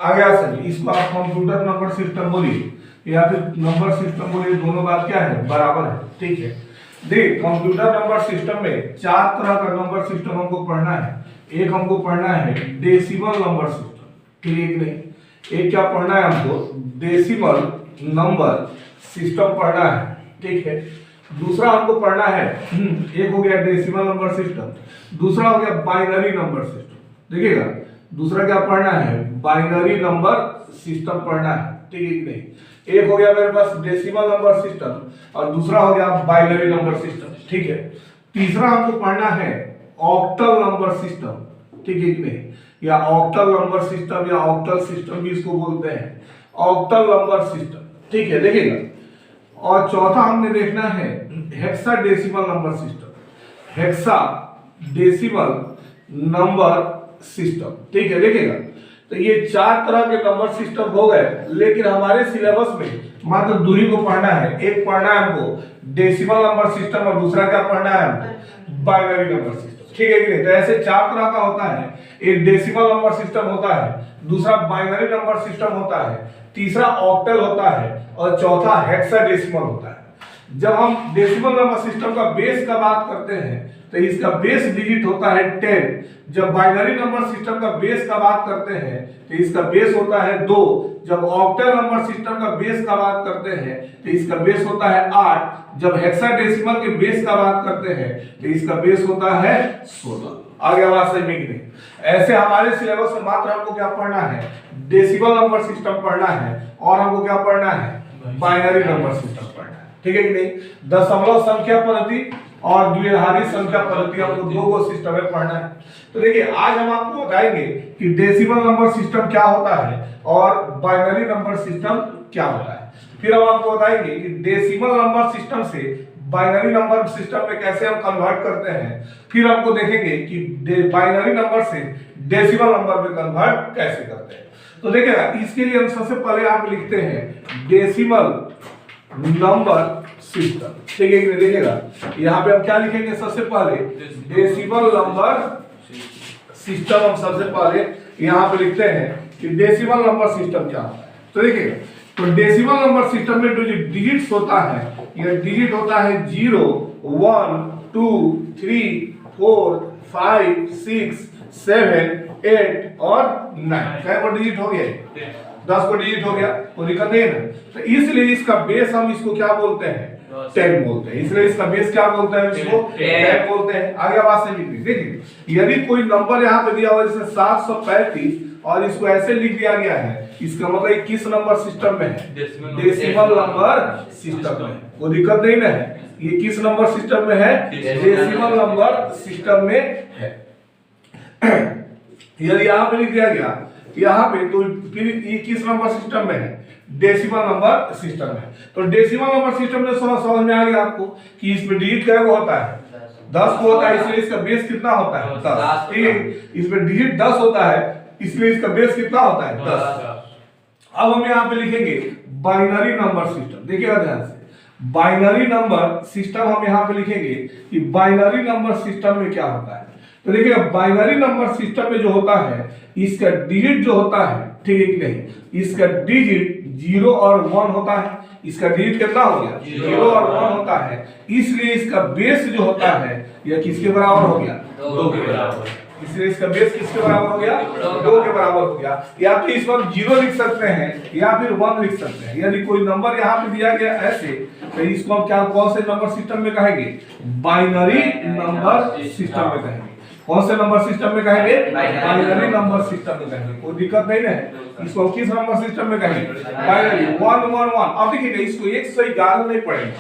आ गया सभी। इसको आप कंप्यूटर नंबर सिस्टम बोलिए या फिर नंबर सिस्टम बोलिए, दोनों बात क्या है, बराबर है। ठीक है, देख कंप्यूटर नंबर सिस्टम में चार तरह का नंबर सिस्टम हमको पढ़ना है। एक हमको पढ़ना है डेसिमल नंबर सिस्टम, ठीक है कि नहीं। एक क्या पढ़ना है हमको, डेसिमल नंबर सिस्टम पढ़ना है, ठीक है। दूसरा हमको पढ़ना है, एक हो गया डेसिमल नंबर सिस्टम, दूसरा हो गया बाइनरी नंबर सिस्टम। देखिएगा, दूसरा क्या पढ़ना है, बाइनरी नंबर सिस्टम पढ़ना है, ठीक है कि नहीं। एक हो गया मेरे पास डेसिमल नंबर सिस्टम और दूसरा हो गया बाइनरी नंबर सिस्टम, ठीक है। तीसरा हमको पढ़ना है ऑक्टल नंबर सिस्टम, ठीक है कि नहीं, या ऑक्टल नंबर सिस्टम या ऑक्टल सिस्टम भी इसको बोलते हैं, ऑक्टल नंबर सिस्टम, ठीक है। देखिएगा, और चौथा हमने देखना है hexadecimal number system, hexadecimal number system, ठीक है। देखिएगा, तो ये चार तरह के नंबर सिस्टम हो गए, लेकिन हमारे सिलेबस में मात्र दो ही को पढ़ना है। एक पढ़ना है हमको डेसिमल नंबर सिस्टम और दूसरा क्या पढ़ना है हमको, बाइनरी नंबर सिस्टम, ठीक है कि नहीं। तो ऐसे चार तरह का होता है, एक डेसिमल नंबर सिस्टम होता है, दूसरा बाइनरी नंबर सिस्टम होता है, तीसरा ऑक्टल होता है और चौथा हेक्साडेसिमल होता है। जब हम डेसिमल नंबर सिस्टम का बेस का बात करते हैं तो इसका बेस डिजिट होता है 10। जब बाइनरी नंबर सिस्टम का बेस का बात करते हैं तो इसका बेस होता है 2। जब ऑक्टल नंबर सिस्टम का बेस का बात करते हैं तो इसका बेस होता है 8। जब हेक्साडेसिमल के बेस का बात करते हैं तो इसका बेस होता है 16। आगे आवाज समझ में कि नहीं। ऐसे हमारे सिलेबस में मात्र हमको क्या पढ़ना है, डेसिमल नंबर सिस्टम पढ़ना है और हमको क्या पढ़ना है, बाइनरी नंबर सिस्टम पढ़ना है, ठीक है कि नहीं। दशमलव संख्या पद्धति और द्विआधारी संख्या पद्धति हमको दो सिस्टम में पढ़ना है। तो देखिए, आज हम आपको बताएंगे कि डेसिमल नंबर सिस्टम क्या होता है और बाइनरी नंबर सिस्टम क्या होता है। फिर हम आपको बताएंगे कि डेसिमल नंबर सिस्टम से बाइनरी नंबर सिस्टम में कैसे हम कन्वर्ट करते हैं। फिर हमको देखेंगे कि बाइनरी नंबर से डेसिमल नंबर में कन्वर्ट कैसे करते हैं। तो देखिएगा, इसके लिए हम सबसे पहले आप लिखते हैं डेसिमल नंबर सिस्टम, ठीक है। देखिएगा, यहाँ पे हम क्या लिखेंगे, सबसे पहले डेसिमल नंबर सिस्टम हम सबसे पहले यहाँ पे लिखते हैं कि डेसिमल नंबर सिस्टम क्या होता है। तो देखिएगा, तो डेसिमल नंबर सिस्टम में जो डिजिट्स होता है, यह डिजिट होता है 0, 1, 2, 3, 4, 5, 6, 7, 8 और 9। क्या को डिजिट हो गया, 10 को डिजिट हो गया, कोई दिक्कत नहीं है ना। तो इसलिए इसका बेस हम इसको क्या बोलते हैं, 10 बोलते हैं। इसलिए इसका बेस क्या बोलते हैं, इसको 10 बोलते हैं। आगे आवाज से देखिए, यदि कोई नंबर यहाँ पे दिया हुआ जैसे 735 और इसको ऐसे लिख दिया गया है, इसका मतलब किस नंबर सिस्टम में है, डेसिमल नंबर सिस्टम में। कोई दिक्कत नहीं ना है, ये किस नंबर सिस्टम में है, डेसिमल नंबर सिस्टम में है। यदि यहाँ पे लिख दिया गया यहाँ पे, तो फिर ये किस नंबर सिस्टम में है, डेसिमल नंबर सिस्टम है। तो डेसिमल नंबर सिस्टम में समझ में आ गया आपको कि इसमें डिजिट क्या होता है, 10 को होता है, इसलिए इसका बेस कितना होता है, 10, ठीक है। इसमें डिजिट 10 होता है, इसलिए इसका बेस कितना होता है, 10। अब हम यहाँ पे लिखेंगे बाइनरी नंबर सिस्टम। देखिएगा ध्यान से, बाइनरी नंबर सिस्टम हम यहाँ पे लिखेंगे कि बाइनरी नंबर सिस्टम में क्या होता है। तो देखिए, बाइनरी नंबर सिस्टम में जो होता है, इसका डिजिट जो होता है, ठीक है कि नहीं, इसका डिजिट 0 और 1 होता है। इसका डिजिट कितना हो गया, 0 और 1 होता है। इसलिए इसका बेस जो होता है यह किसके बराबर हो गया, 2 के बराबर। इसलिए इसका बेस किसके बराबर हो गया, 2 के बराबर हो गया। या तो इस पर 0 लिख सकते हैं या फिर 1 लिख सकते हैं। यदि कोई नंबर यहाँ पे दिया गया ऐसे, तो इसको हम क्या, कौन से नंबर सिस्टम में कहेंगे, बाइनरी नंबर सिस्टम में कहेंगे। कौन से नंबर सिस्टम में कहेंगे, बाइनरी नंबर सिस्टम में कहेंगे। कोई दिक्कत नहीं है, इसको किस नंबर सिस्टम में कहेंगे, बाइनरी। 1 1 1। अब देखिए, इसको 111 नहीं पढ़ेंगे।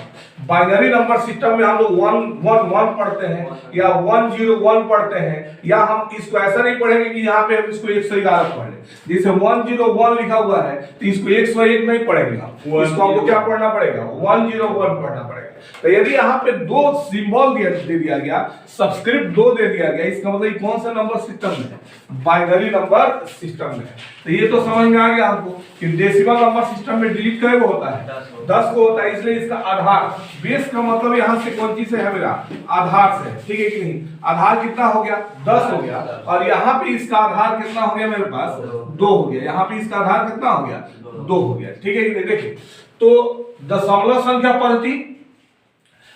बाइनरी नंबर सिस्टम में हम लोग 1 1 1 पढ़ते हैं या 1 0 1 पढ़ते हैं, या हम इसको ऐसा नहीं पढ़ेंगे कि यहाँ पे हम इसको 111 पढ़ लें। जैसे 1 0 1 लिखा हुआ है तो इसको 101 नहीं पढ़ेंगे हम, इसको हमको क्या पढ़ना पड़ेगा, 1 0 1 पढ़ना पड़ेगा। तो यदि यहाँ पे 2 सिंबल दे दिया गया, सबस्क्रिप्ट 2 दे दिया गया, इसका मतलब कौन सा नंबर सिस्टम में है, बाइनरी नंबर सिस्टम में है। तो ये तो समझ में आ गया हमको कि डेसिमल नंबर सिस्टम में डिजिट क्या होता है, 10 को होता है। इसलिए इसका आधार बेस का मतलब यहाँ से कौन चीज से है मेरा, आधार से, ठीक है कि नहीं। आधार कितना हो गया, 10 हो गया, और यहाँ पे इसका आधार कितना हो गया मेरे पास, 2 हो गया। यहाँ पे इसका आधार कितना हो गया, 2 हो गया, ठीक है कि नहीं। देखिए तो दशमलव संख्या पद्धति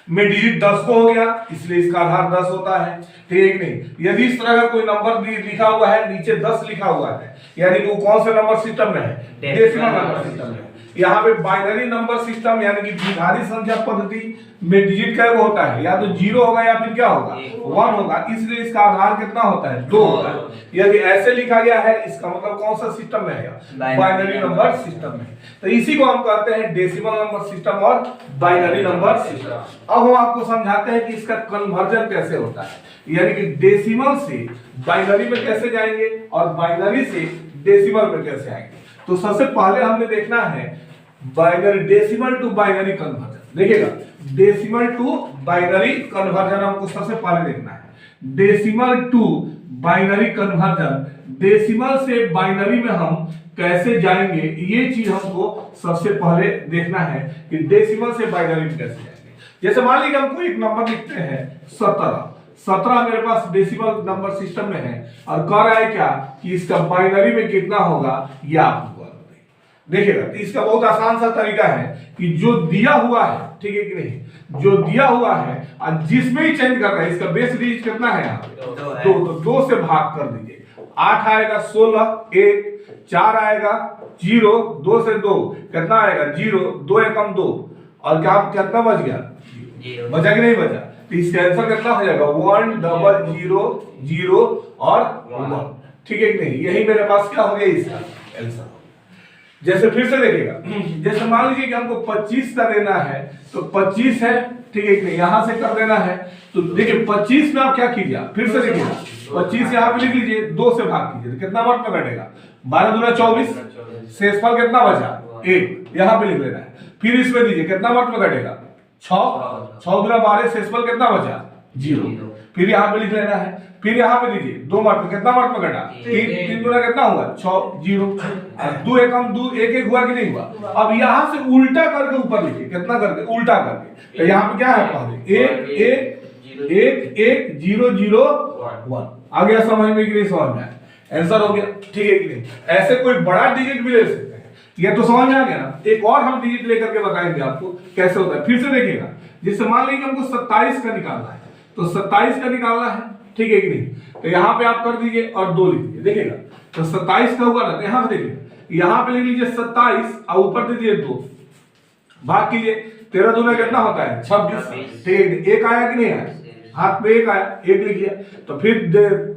में डिजिट 10 को हो गया, इसलिए इसका आधार 10 होता है, ठीक है कि नहीं। यदि इस तरह का कोई नंबर लिखा हुआ है, नीचे 10 लिखा हुआ है, यानी कि वो कौन से नंबर सिस्टम में है, डेसिमल नंबर सिस्टम में। यहाँ पे बाइनरी नंबर सिस्टम यानी कि द्विघाती संख्या पद्धति में डिजिट क्या होता है, या तो 0 होगा या फिर क्या होगा, 1 होगा, इसलिए इसका आधार कितना होता है, 2 होता है। यदि ऐसे लिखा गया है, इसका मतलब कौन सा सिस्टम में है, बाइनरी नंबर सिस्टम में। तो इसी को हम कहते हैं डेसिमल नंबर सिस्टम और बाइनरी नंबर सिस्टम। अब हम आपको समझाते हैं कि इसका कन्वर्जन कैसे होता है, यानी कि डेसिमल से बाइनरी में कैसे जाएंगे और बाइनरी से डेसिमल में कैसे आएंगे। तो सबसे पहले हमने देखना है binary, decimal to binary conversion. देखिएगा, डेसिमल टू बाइनरी कन्वर्जन हमको सबसे पहले देखना है। Decimal to binary conversion, decimal से बाइनरी में हम कैसे जाएंगे, ये चीज हमको सबसे पहले देखना है कि डेसिमल से बाइनरी में कैसे जाएंगे। जैसे मान लीजिए हमको एक नंबर लिखते हैं 17 मेरे पास डेसिमल नंबर सिस्टम में है, और कह रहा है क्या कि इसका बाइनरी में कितना होगा, या आपको देखिएगा। तो इसका बहुत आसान सा तरीका है कि जो दिया हुआ है, ठीक है कि नहीं, जो दिया हुआ है और जिसमें ही चेंज कर रहा है, इसका बेस डिजिट कितना है यहाँ पे, 2, तो 2 से भाग कर दीजिए। 8 आएगा 16, 1, 4 आएगा 0, 2 से 2 कितना आएगा 0, 2 एकम 2, और क्या कितना बच गया, बचा कि नहीं बचा। तो इसका आंसर कितना हो जाएगा, 1 डबल 0 0 और 1, ठीक है कि नहीं। यही मेरे पास क्या हो गया इसका आंसर। जैसे फिर से देखिएगा, जैसे मान लीजिए कि हमको 25 का देना है, तो 25 है, ठीक है कि नहीं, यहां से कर देना है। तो देखिए 25 में आप क्या कीजिए, फिर से देखिए 25 यहाँ पे लिख लीजिए, 2 से भाग कीजिए, तो कितना वर्ग में घटेगा, 12 दूना 24, शेषफल कितना बचा, 1, यहाँ पे लिख लेना है। फिर इसमें दीजिए कितना वर्ग में घटेगा, 6 दूना 12, शेषफल कितना बचा, 0, फिर यहाँ पे लिख लेना है। फिर यहाँ पे दीजिए 2 मार्क में कितना मार्क में घटा, 3 दूना कितना हुआ, 6 0, 2 एकम 2, 1 1 हुआ कि नहीं हुआ। अब यहाँ से उल्टा करके ऊपर लिखिए, कितना करके, उल्टा करके। तो यहाँ पे क्या है, पहले 1 1 1 1 0 0 1, आ गया समझ में कि नहीं समझ में आया, आंसर हो गया, ठीक है कि नहीं। ऐसे कोई बड़ा डिजिट भी ले सकते हैं, ये तो समझ में आ गया ना। एक और हम डिजिट लेकर के बताएंगे आपको कैसे होता है। फिर से देखिएगा, जैसे मान लीजिए हमको 27 का निकालना है, तो 27 का निकालना है, ठीक है कि नहीं। तो यहाँ पे आप कर दीजिए और 2 लिख दीजिए, देखिएगा तो 27 का हुआ ना, तो यहाँ पे देखिए, यहाँ पे लिख लीजिए 27 और ऊपर दीजिए 2, भाग कीजिए, 13 दूना कितना होता है, 26, ठीक है। 1 आया कि नहीं आया, हाथ में 1 आया, 1 लिख लिया। तो फिर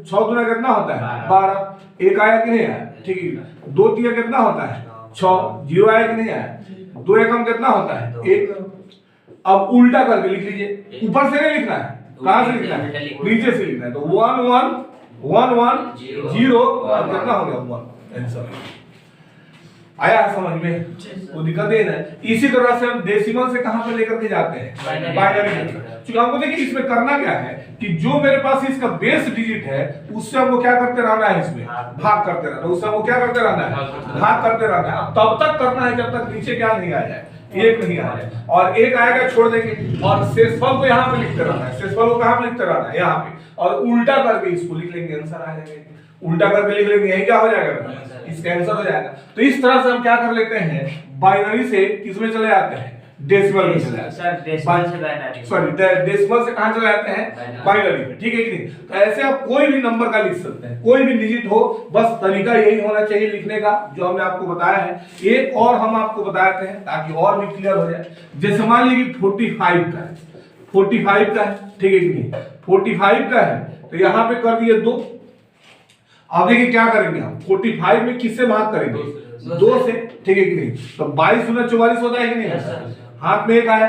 6 दूना कितना होता है, 12, 1 आया कि नहीं आया, ठीक है। 2 3 कितना होता है, 6, 0 आया कि नहीं आया, 2 एकम कितना होता है, 1। अब उल्टा करके लिख लीजिए, ऊपर से नहीं लिखना है, कहां से लिखना है, नीचे से लिखना है। तो 1 1 1 1 0 और कितना हो गया, 1, आंसर आया समझ में, वो दिक्कत है ना। इसी तरह से हम डेसिमल से कहां पे लेकर के जाते हैं, बाइनरी में। क्योंकि हमको देखिए इसमें करना क्या है कि जो मेरे पास इसका बेस डिजिट है, उससे हमको क्या करते रहना है, इसमें भाग करते रहना है, उससे हमको क्या करते रहना है, भाग करते रहना है। तब तक करना है जब तक नीचे क्या नहीं आ जाए, 1 नहीं आ जाए, और 1 आएगा छोड़ देंगे, और शेषफल को यहाँ पे लिखते रहना है, शेषफल को कहाँ पे लिखते रहना है, यहाँ पे, और उल्टा करके इसको लिख लेंगे, आंसर आ जाएगा। उल्टा करके लिख लेंगे, यही क्या हो जाएगा, इसका आंसर हो जाएगा। तो इस तरह से हम क्या कर लेते हैं, बाइनरी से किसमें चले जाते हैं, डेसिमल में चले जाते हैं, डेसिमल से कहां चले जाते हैं, बाइनरी में, ठीक है कि नहीं। तो ऐसे आप कोई भी नंबर का लिख सकते हैं, कोई भी डिजिट हो, बस तरीका यही होना चाहिए लिखने का जो हमने आपको बताया है। एक और हम आपको बताते हैं ताकि और भी क्लियर हो जाए। जैसे मान लीजिए 45 का है, 45 का है, ठीक है कि नहीं, 45 का है, तो यहाँ पे कर दिए 2। अब देखिए क्या करेंगे हम, 45 में किससे भाग करेंगे, 2 से, ठीक है कि नहीं। तो 22 गुना 44 होता है कि नहीं, हाथ में 1 आया,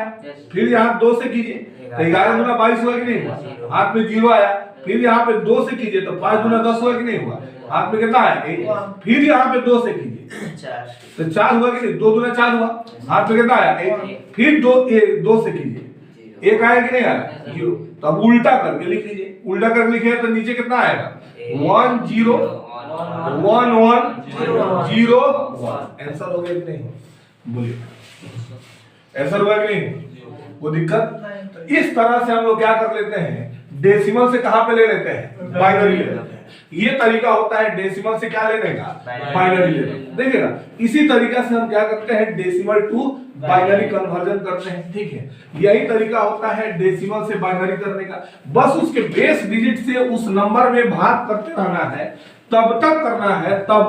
फिर यहाँ 2 से कीजिए, तो 11 गुना 22 हुआ कि नहीं हुआ, हाथ में 0 आया, फिर यहाँ पे 2 से कीजिए, तो 5 गुना 10 हुआ कि नहीं हुआ, हाथ में कितना आया, 1, फिर यहाँ पे 2 से कीजिए, 4, तो 4 हुआ कि नहीं, 2 गुना 4 हुआ, हाथ में कितना आया, 1, फिर 2 से कीजिए, 1 आया कि नहीं आया, 0। तो अब उल्टा करके लिख लीजिए, उल्टा करके लिखे तो नीचे कितना आएगा, 1 0 1 1 0 1, आंसर हो गया कि नहीं, बोलिए आंसर हुआ कि नहीं। वो दिक्कत। तो इस तरह से हम लोग क्या कर लेते हैं, डेसिमल से कहां पे ले लेते हैं, बाइनरी ले लेते हैं। ये तरीका होता है डेसिमल से क्या लेने का, बाइनरी लेने का। देखिएगा इसी तरीका से हम क्या करते हैं, डेसिमल टू बाइनरी कन्वर्जन करते हैं, ठीक है। यही तरीका होता है डेसिमल से बाइनरी करने का, बस उसके बेस डिजिट से उस नंबर में भाग करते रहना है, तब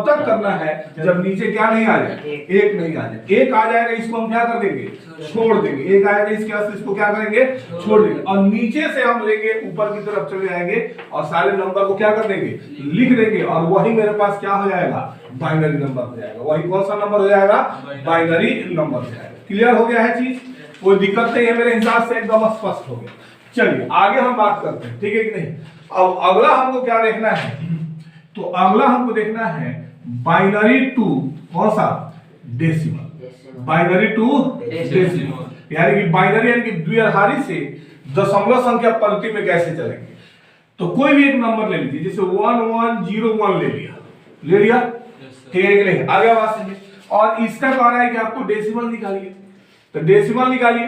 तक करना है जब नीचे क्या नहीं आ जाए, एक नहीं आ जाए। एक आ जाएगा इसको हम क्या कर देंगे, छोड़ देंगे। एक आएगा इसके बाद इसको क्या करेंगे, छोड़ देंगे। और नीचे से हम लेंगे ऊपर की तरफ चले जाएंगे और सारे नंबर को क्या कर देंगे, लिख देंगे, और वही मेरे पास क्या हो जाएगा, बाइनरी नंबर हो जाएगा। वही कौन सा नंबर हो जाएगा, बाइनरी नंबर हो जाएगा। क्लियर हो गया है चीज, कोई दिक्कत नहीं है, मेरे हिसाब से एकदम स्पष्ट हो गया। चलिए आगे हम बात करते हैं, ठीक है कि नहीं। अब अगला हमको क्या देखना है, तो अगला हमको देखना है बाइनरी टू कौन सा, डेसिमल। बाइनरी टू डेसिमल यानी कि बाइनरी यानी कि द्विआधारी से दशमलव संख्या पंक्ति में कैसे चलेंगे। तो कोई भी एक नंबर ले लीजिए, जैसे 1101 ले लिया, ठीक है कि नहीं। आगे बात समझिए, और इसका कह रहा है कि आपको डेसिमल निकालिए, तो डेसिमल निकालिए,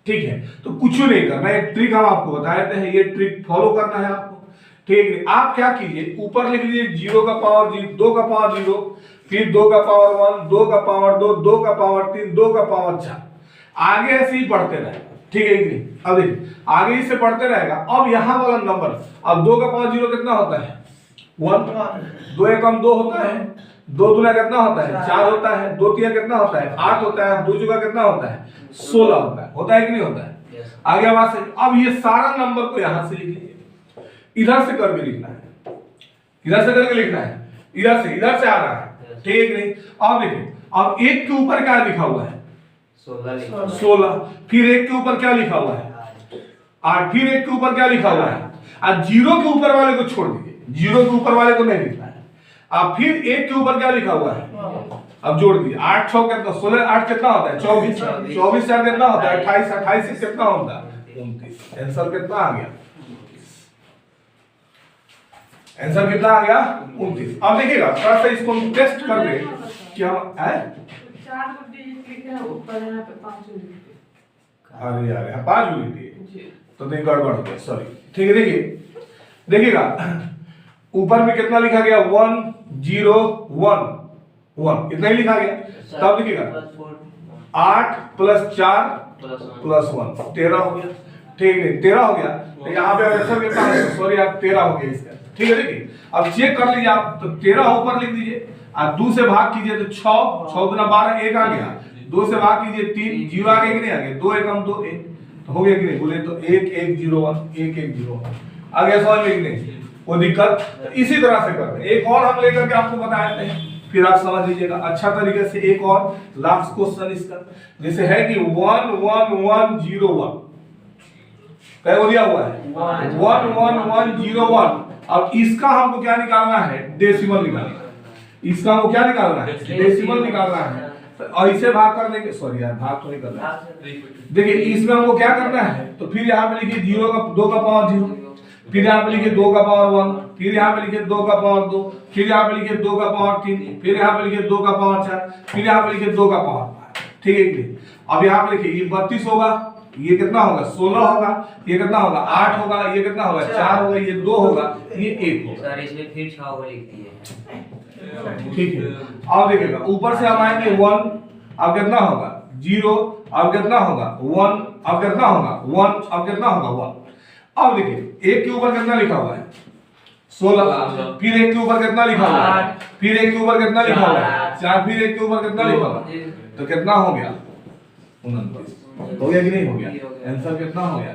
ठीक है। तो कुछ नहीं करना, एक ट्रिक हम आपको बताए थे, ये ट्रिक फॉलो करना है आपको, ठीक है। आप क्या कीजिए, ऊपर लिख लीजिए 0 का पावर 0, 2 का पावर 0, फिर 2 का पावर 1, 2 का पावर 2, 2 का पावर 3, 2 का पावर 4, आगे ऐसे ही बढ़ते रहेगा, ठीक है कि नहीं। अब देखिए आगे इससे बढ़ते रहेगा। अब यहाँ वाला नंबर, अब 2 का पावर 0 कितना होता है, 1, 2 एकम 2 होता है, 2 दूना कितना होता है, 4 होता है, 2 तिया कितना होता है, 8 होता है, 2 चौका कितना होता है, 16 होता है कि नहीं होता है। आगे आवाज से अब ये सारा नंबर को यहां से लिख लीजिए, इधर से करके लिखना है, इधर से करके लिखना है, इधर से आ रहा है, ठीक नहीं। अब देखिए, अब 1 के ऊपर क्या लिखा हुआ है, 16, फिर 1 के ऊपर क्या लिखा हुआ है, 8, फिर 1 के ऊपर क्या लिखा हुआ है, अब 0 के ऊपर वाले को छोड़ दीजिए, 0 के ऊपर वाले को नहीं लिखना है। अब फिर 1 के ऊपर क्या लिखा हुआ है, अब जोड़ दीजिए, 8 6 कितना, 16 8 कितना होता है, 24, 24 4 कितना होता है, 28, 28 6 कितना होता है, 29। आंसर कितना आ गया, आंसर कितना आ गया, 29। अब देखिएगा थोड़ा सा इसको हम टेस्ट कर ले कि हम है 4 डिजिट लिखे हैं ऊपर, यहाँ पे 5 लिखे, अरे यार यहाँ 5 लिख दिए तो नहीं, गड़बड़ हो गया, सॉरी, ठीक है। देखिएगा ऊपर में कितना लिखा गया, 1 0 1 1 इतना ही लिखा गया। तब देखिएगा 8 + 4 + 1 13 हो गया, ठीक है, 13 हो गया। तो यहाँ पे आंसर कितना है, सॉरी आप 13 हो गया इसका, ठीक है। देखिए अब चेक कर लीजिए आप, तो 13 ऊपर लिख दीजिए और 2 से भाग कीजिए तो 6 6 गुना 12 1 आ गया, 2 से भाग कीजिए 3 0 आ गया कि नहीं आ गया, 2 एकम 2 1 तो हो गया कि नहीं, बोले तो 1 1 0 1 1 1 0 आ गया, समझ में कि नहीं, कोई दिक्कत। तो इसी तरह से करते हैं, एक और हम लेकर के आपको बताते हैं, फिर आप समझ लीजिएगा अच्छा तरीके से। एक और लास्ट क्वेश्चन इसका, जैसे है कि 1 1 1 0 1 क्या दिया हुआ है, 1 1 1 0 1। अब इसका हमको क्या निकालना है, डेसिमल निकालना है। इसका हमको क्या निकालना है, डेसिमल निकालना है। तो ऐसे भाग कर देंगे, सॉरी यार भाग तो नहीं करना है। देखिए इसमें हमको क्या करना है, तो फिर यहाँ पे लिखिए 0 का 2 का पावर 0, फिर यहाँ पे लिखिए 2 का पावर 1, फिर यहाँ पे लिखिए 2 का पावर 2, फिर यहाँ पे लिखिए 2 का पावर 3, फिर यहाँ पे लिखिए 2 का पावर 4, फिर यहाँ पे लिखिए 2 का पावर 5, ठीक है। अब यहाँ पे लिखिए ये 32 होगा, ये कितना होगा 16 होगा, ये कितना होगा 8 होगा, ये कितना होगा 4 होगा, ये 2 होगा, ये 1 होगा। सर इसमें फिर 6 को लिख दिए, ठीक है। अब देखिएगा ऊपर से हम आएंगे 1, अब कितना होगा 0, अब कितना होगा 1, अब कितना होगा 1, अब कितना होगा 1। अब देखिए 1 के ऊपर कितना लिखा हुआ है 16, फिर 1 के ऊपर कितना लिखा हुआ है, फिर 1 के ऊपर कितना लिखा हुआ है 4, फिर 1 के ऊपर कितना लिखा हुआ है, तो कितना हो गया 29। हो गया कि नहीं हो गया, आंसर कितना हो गया,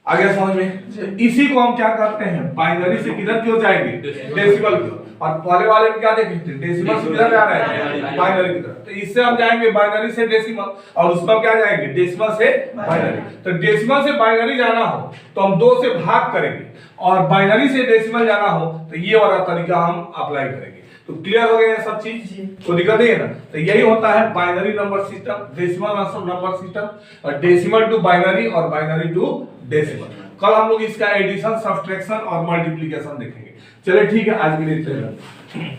आ गया समझ में। इसी को हम क्या करते हैं, बाइनरी से किधर क्यों जाएंगे, डेसिमल की। और पहले वाले में क्या देखे थे, डेसिमल से किधर जा रहे हैं, बाइनरी की तरफ। तो इससे हम जाएंगे बाइनरी से डेसिमल, और उसमें क्या जाएंगे, डेसिमल से बाइनरी। तो डेसिमल से बाइनरी जाना हो तो हम 2 से भाग करेंगे, और बाइनरी से डेसिमल जाना हो तो ये वाला तरीका हम अप्लाई करेंगे। तो क्लियर हो गया सब चीज, कोई दिक्कत नहीं है ना। तो यही होता है binary number system, decimal number system, और डेसिमल टू बाइनरी और बाइनरी टू डेसिमल। कल हम लोग इसका एडिशन, सब्ट्रैक्शन और मल्टीप्लिकेशन देखेंगे। चलिए ठीक है, आज के लिए इतना ही।